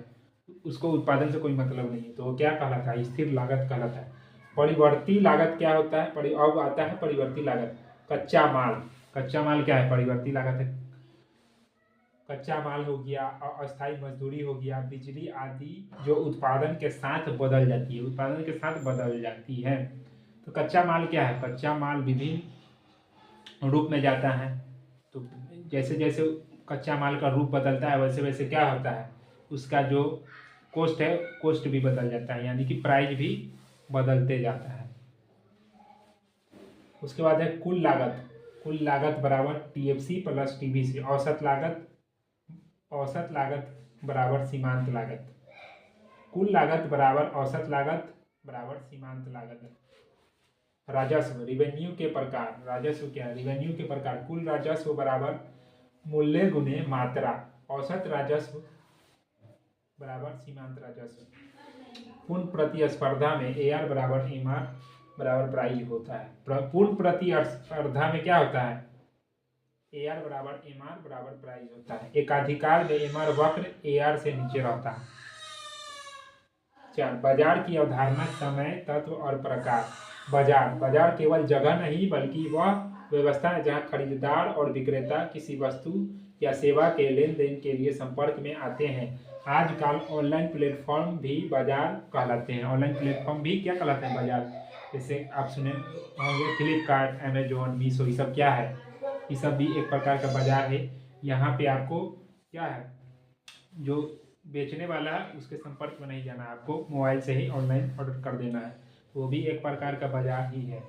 उसको उत्पादन से कोई मतलब नहीं है, तो वो क्या कहलाता है, स्थिर लागत कहलाता है। परिवर्ती लागत क्या होता है, अब आता है परिवर्ती लागत। कच्चा माल क्या है, परिवर्ती लागत है। कच्चा माल हो गया, अस्थायी मजदूरी हो गया, बिजली आदि जो उत्पादन के साथ बदल जाती है, तो कच्चा माल क्या है, कच्चा माल विभिन्न रूप में जाता है। तो जैसे जैसे कच्चा माल का रूप बदलता है वैसे वैसे क्या होता है, उसका जो कॉस्ट है, कॉस्ट भी बदल जाता है, यानी कि प्राइस भी बदलते जाता है। उसके बाद है कुल लागत बराबर टीएफसी प्लस टीवीसी। औसत लागत बराबर सीमांत लागत। कुल लागत बराबर औसत लागत बराबर सीमांत लागत। राजस्व, रिवेन्यू के प्रकार, राजस्व क्या है, रिवेन्यू के प्रकार। कुल राजस्व बराबर मूल्य गुने मात्रा, औसत राजस्व बराबर सीमांत राजस्व। पूर्ण प्रतिस्पर्धा में AR बराबर MR बराबर प्राइस होता है। पूर्ण प्रतिस्पर्धा में क्या होता है, AR बराबर MR बराबर प्राइस होता है। एकाधिकार में MR वक्र AR से नीचे रहता है। 4, बाजार की अवधारणा, समय, तत्व और प्रकार। बाजार केवल जगह नहीं बल्कि वह व्यवस्था है जहां खरीदार और विक्रेता किसी वस्तु या सेवा के लेन देन के लिए संपर्क में आते हैं। आजकल ऑनलाइन प्लेटफॉर्म भी बाजार कहलाते हैं। ऑनलाइन प्लेटफॉर्म भी क्या कहलाते हैं, बाजार। जैसे आप सुने होंगे फ्लिपकार्ट, अमेजोन, मीशो, ये सब क्या है, ये सब भी एक प्रकार का बाजार है। यहाँ पे आपको क्या है, जो बेचने वाला है उसके संपर्क में नहीं जाना है, आपको मोबाइल से ही ऑनलाइन ऑर्डर कर देना है, वो भी एक प्रकार का बाजार ही है।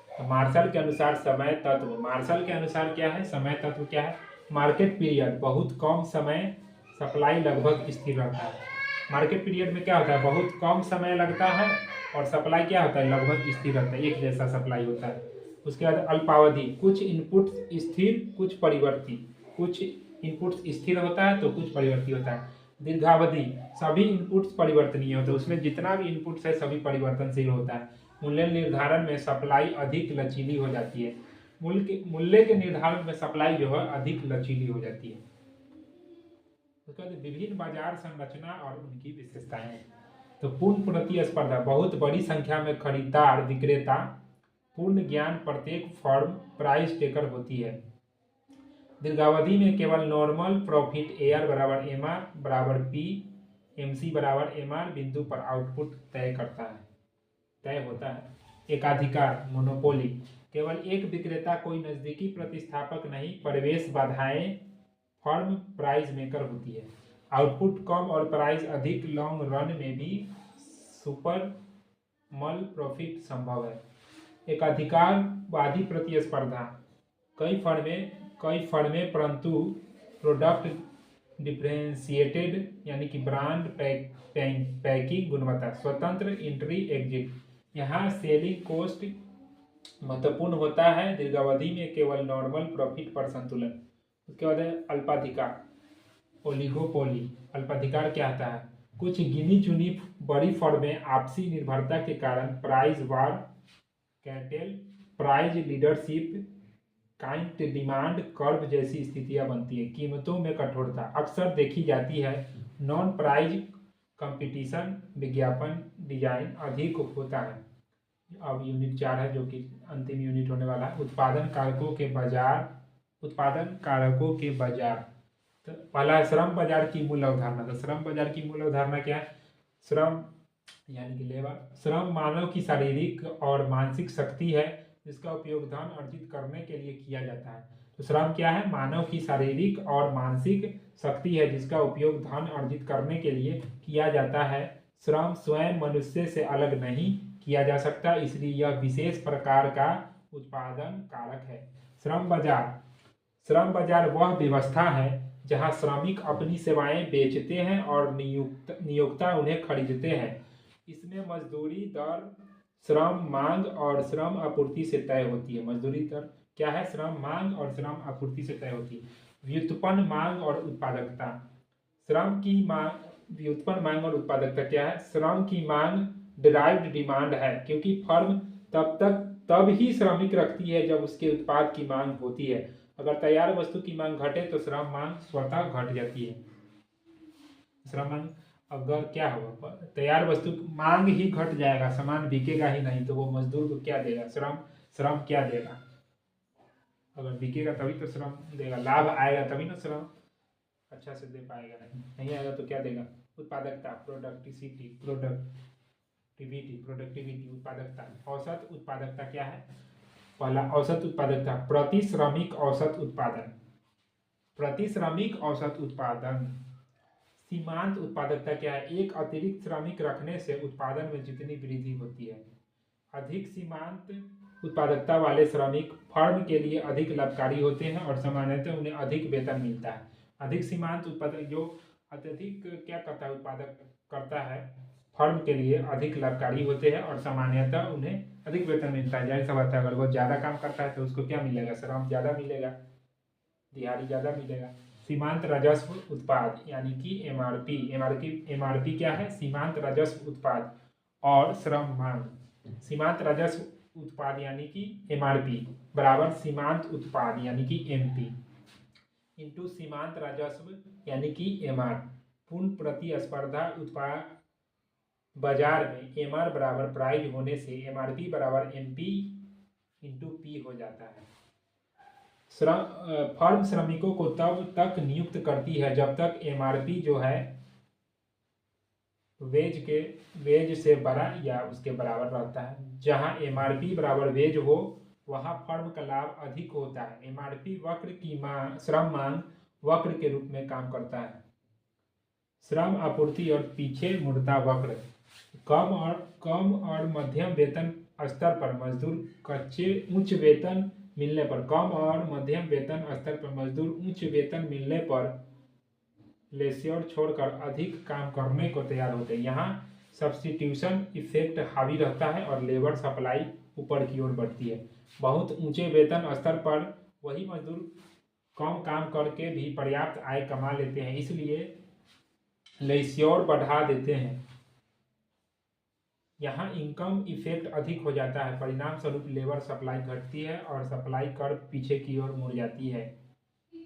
तो मार्शल के अनुसार समय तत्व, मार्शल के अनुसार क्या है, समय तत्व क्या है, मार्केट पीरियड, बहुत कम समय, सप्लाई लगभग स्थिर रहता है। मार्केट पीरियड में क्या होता है, बहुत कम समय लगता है और सप्लाई क्या होता है, लगभग स्थिर रहता है, एक जैसा सप्लाई होता है। उसके बाद अल्पावधि, कुछ इनपुट स्थिर कुछ परिवर्ती, कुछ इनपुट स्थिर होता है तो कुछ परिवर्ती होता है। दीर्घावधि, सभी इनपुट्स परिवर्तनीय होते हैं, उसमें जितना भी इनपुट्स है सभी परिवर्तनशील होता है। मूल्य निर्धारण में सप्लाई अधिक लचीली हो जाती है, मूल्य के निर्धारण में सप्लाई जो है अधिक लचीली हो जाती है। उसके बाद विभिन्न बाजार संरचना और उनकी विशेषताएं। तो पूर्ण प्रतिस्पर्धा, बहुत बड़ी संख्या में खरीदार विक्रेता, पूर्ण ज्ञान, प्रत्येक फर्म प्राइस टेकर होती है। दीर्घावधि में केवल नॉर्मल प्रॉफिट, AR बराबर MR बराबर P, MC बराबर MR बिंदु पर आउटपुट तय होता है। एकाधिकार, मोनोपोली, केवल एक विक्रेता, कोई नजदीकी प्रतिस्थापक नहीं, प्रवेश बाधाएं, फर्म प्राइस मेकर होती है। आउटपुट कम और प्राइस अधिक, लॉन्ग रन में भी सुपरमल प्रॉफिट संभव है। एकाधिकारवादी प्रतिस्पर्धा, कई फर्में परंतु प्रोडक्ट डिफ्रेंशिएटेड यानी कि ब्रांड पैकिंग गुणवत्ता, स्वतंत्र एंट्री एग्जिट। यहाँ सेलिंग कॉस्ट महत्वपूर्ण होता है, दीर्घावधि में केवल नॉर्मल प्रॉफिट पर संतुलन। उसके बाद है अल्पाधिकार, ओलिगोपोली। अल्पाधिकार क्या होता है? कुछ गिनी चुनी बड़ी फर्में आपसी निर्भरता के कारण price war, cartel, price leadership, kinked demand curve जैसी स्थितियां बनती है। कीमतों में कठोरता अक्सर देखी जाती है। नॉन प्राइस कंपटीशन, विज्ञापन डिजाइन अधिक होता है। अब यूनिट 4 है जो कि अंतिम यूनिट होने वाला है, उत्पादन कारकों के बाजार। उत्पादन कारकों के बाजार, तो पहला है श्रम बाजार की मूल अवधारणा। तो श्रम बाजार की मूल अवधारणा क्या है? श्रम यानी कि लेबर, श्रम मानव की शारीरिक और मानसिक शक्ति है जिसका उपयोग धन अर्जित करने के लिए किया जाता है। तो श्रम क्या है? मानव की शारीरिक और मानसिक शक्ति है जिसका उपयोग धन अर्जित करने के लिए किया जाता है। श्रम स्वयं मनुष्य से अलग नहीं किया जा सकता, इसलिए यह विशेष प्रकार का उत्पादन कारक है। श्रम बाजार, श्रम बाजार वह व्यवस्था है जहां श्रमिक अपनी सेवाएं बेचते हैं और नियोक्ता उन्हें खरीदते हैं। इसमें मजदूरी दर श्रम मांग और श्रम आपूर्ति से तय होती है। मजदूरी दर क्या है? श्रम मांग और श्रम आपूर्ति से तय होती है। व्युत्पन्न मांग और उत्पादकता, श्रम की मांग, व्युत्पन्न मांग और उत्पादकता क्या है? श्रम की मांग डिराइव्ड डिमांड है, क्योंकि फर्म तब ही श्रमिक रखती है जब उसके उत्पाद की मांग होती है। अगर तैयार वस्तु की मांग घटे तो श्रम मांग स्वतः घट जाती है। श्रम मांग अगर क्या होगा? तैयार वस्तु मांग ही घट जाएगा, सामान बिकेगा ही नहीं, तो वो मजदूर को क्या देगा? श्रम क्या देगा? अगर बिकेगा तभी तो श्रम देगा, लाभ आएगा तभी ना श्रम अच्छा से दे पाएगा। नहीं आएगा तो क्या देगा? उत्पादकता, प्रोडक्टिविटी, उत्पादकता। औसत उत्पादकता क्या है? पहला औसत उत्पादकता, प्रति श्रमिक औसत उत्पादन, प्रति श्रमिक औसत उत्पादन। सीमांत उत्पादकता क्या है? एक अतिरिक्त श्रमिक रखने से उत्पादन में जितनी वृद्धि होती है। अधिक सीमांत उत्पादकता वाले श्रमिक फर्म के लिए अधिक लाभकारी होते हैं और सामान्यतः उन्हें अधिक वेतन मिलता है। अधिक सीमांत उत्पादक जो अत्यधिक क्या करता है? उत्पादक करता है, फर्म के लिए अधिक लाभकारी होते हैं और सामान्यतः उन्हें अधिक वेतन मिलता है। जाहिर सा बात है, अगर वो ज़्यादा काम करता है तो उसको क्या मिलेगा? श्रम ज़्यादा मिलेगा, दिहाड़ी ज़्यादा मिलेगा। सीमांत राजस्व उत्पाद यानी कि एमआरपी क्या है? सीमांत राजस्व उत्पाद और श्रम मांग। सीमांत राजस्व उत्पाद यानी कि एमआरपी बराबर सीमांत उत्पाद यानी कि एमपी इंटू सीमांत राजस्व यानी कि एमआर। पूर्ण प्रतिस्पर्धा उत्पाद बाजार में एमआर बराबर प्राइस होने से एमआरपी बराबर एमपी इंटू पी हो जाता है। फर्म श्रमिकों को तब तक नियुक्त करती है जब तक एमआरपी जो है वेज से बड़ा या उसके बराबर रहता है। जहां एमआरपी बराबर वेज हो वहां फर्म का लाभ अधिक होता है। एमआरपी वक्र की श्रम मांग वक्र के रूप में काम करता है। श्रम आपूर्ति और पीछे मुड़ता वक्र, कम और मध्यम वेतन स्तर पर मजदूर उच्च वेतन मिलने पर, कम और मध्यम वेतन स्तर पर मजदूर उच्च वेतन मिलने पर लेस्योर छोड़कर अधिक काम करने को तैयार होते हैं। यहाँ सब्स्टिट्यूशन इफेक्ट हावी रहता है और लेबर सप्लाई ऊपर की ओर बढ़ती है। बहुत ऊंचे वेतन स्तर पर वही मजदूर कम काम करके भी पर्याप्त आय कमा लेते हैं, इसलिए लेस्योर बढ़ा देते हैं। यहाँ इनकम इफेक्ट अधिक हो जाता है, परिणाम स्वरूप लेबर सप्लाई घटती है और सप्लाई कर्व पीछे की ओर मुड़ जाती है।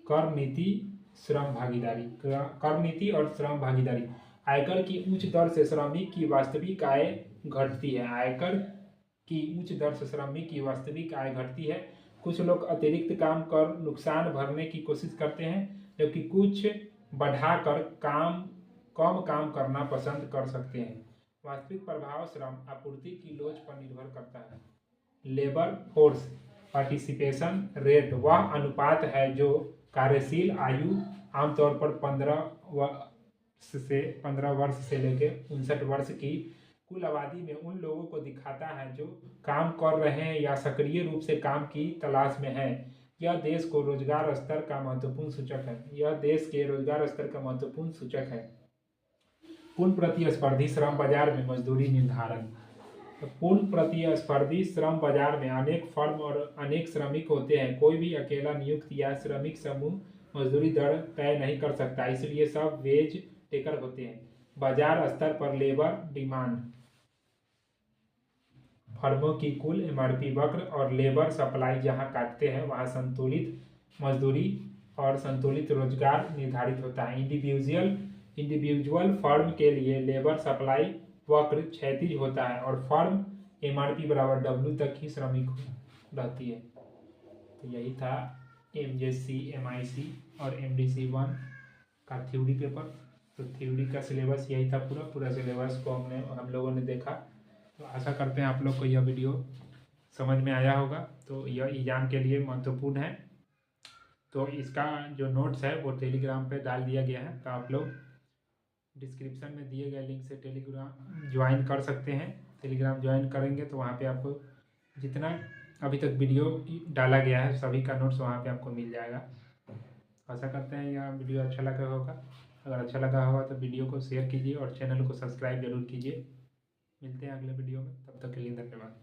कर नीति श्रम भागीदारी, कर नीति और श्रम भागीदारी। आयकर की उच्च दर से श्रमिक की वास्तविक आय घटती है। आयकर की उच्च दर से श्रमिक की वास्तविक आय घटती है। कुछ लोग अतिरिक्त काम कर नुकसान भरने की कोशिश करते हैं, जबकि कुछ बढ़ाकर कम काम करना पसंद कर सकते हैं। वास्तविक प्रभाव श्रम आपूर्ति की लोच पर निर्भर करता है। लेबर फोर्स पार्टिसिपेशन रेट वह अनुपात है जो कार्यशील आयु आमतौर पर 15 वर्ष से लेकर 59 वर्ष की कुल आबादी में उन लोगों को दिखाता है जो काम कर रहे हैं या सक्रिय रूप से काम की तलाश में हैं। यह देश को रोजगार स्तर का महत्वपूर्ण सूचक है। यह देश के रोजगार स्तर का महत्वपूर्ण सूचक है। पूर्ण प्रतिस्पर्धी श्रम बाजार में मजदूरी निर्धारण। तो पूर्ण प्रतिस्पर्धी श्रम बाजार में अनेक फर्म और अनेक श्रमिक होते हैं। कोई भी अकेला नियुक्त या श्रमिक समूह मजदूरी दर तय नहीं कर सकता, इसलिए सब वेज टेकर होते हैं। बाजार स्तर पर लेबर डिमांड, फर्मों की कुल एमआरपी वक्र और लेबर सप्लाई जहां काटते हैं वहां संतुलित मजदूरी और संतुलित रोजगार निर्धारित होता है। इंडिविजुअल फर्म के लिए लेबर सप्लाई वक्र क्षैतिज होता है और फर्म एमआरपी बराबर डब्ल्यू तक ही श्रमिक रहती है। तो यही था एमजेसी, एमआईसी और एमडीसी 1 का थ्योरी पेपर। तो थ्योरी का सिलेबस यही था, पूरा सिलेबस को हम लोगों ने देखा। तो आशा करते हैं आप लोग को यह वीडियो समझ में आया होगा। तो यह एग्ज़ाम के लिए महत्वपूर्ण है। तो इसका जो नोट्स है वो टेलीग्राम पे डाल दिया गया है, तो आप लोग डिस्क्रिप्शन में दिए गए लिंक से टेलीग्राम ज्वाइन कर सकते हैं। टेलीग्राम ज्वाइन करेंगे तो वहाँ पे आपको जितना अभी तक वीडियो डाला गया है सभी का नोट्स वहाँ पे आपको मिल जाएगा। आशा करते हैं यह वीडियो अच्छा लगा होगा। अगर अच्छा लगा होगा तो वीडियो को शेयर कीजिए और चैनल को सब्सक्राइब जरूर कीजिए। मिलते हैं अगले वीडियो में, तब तक के लिए धन्यवाद।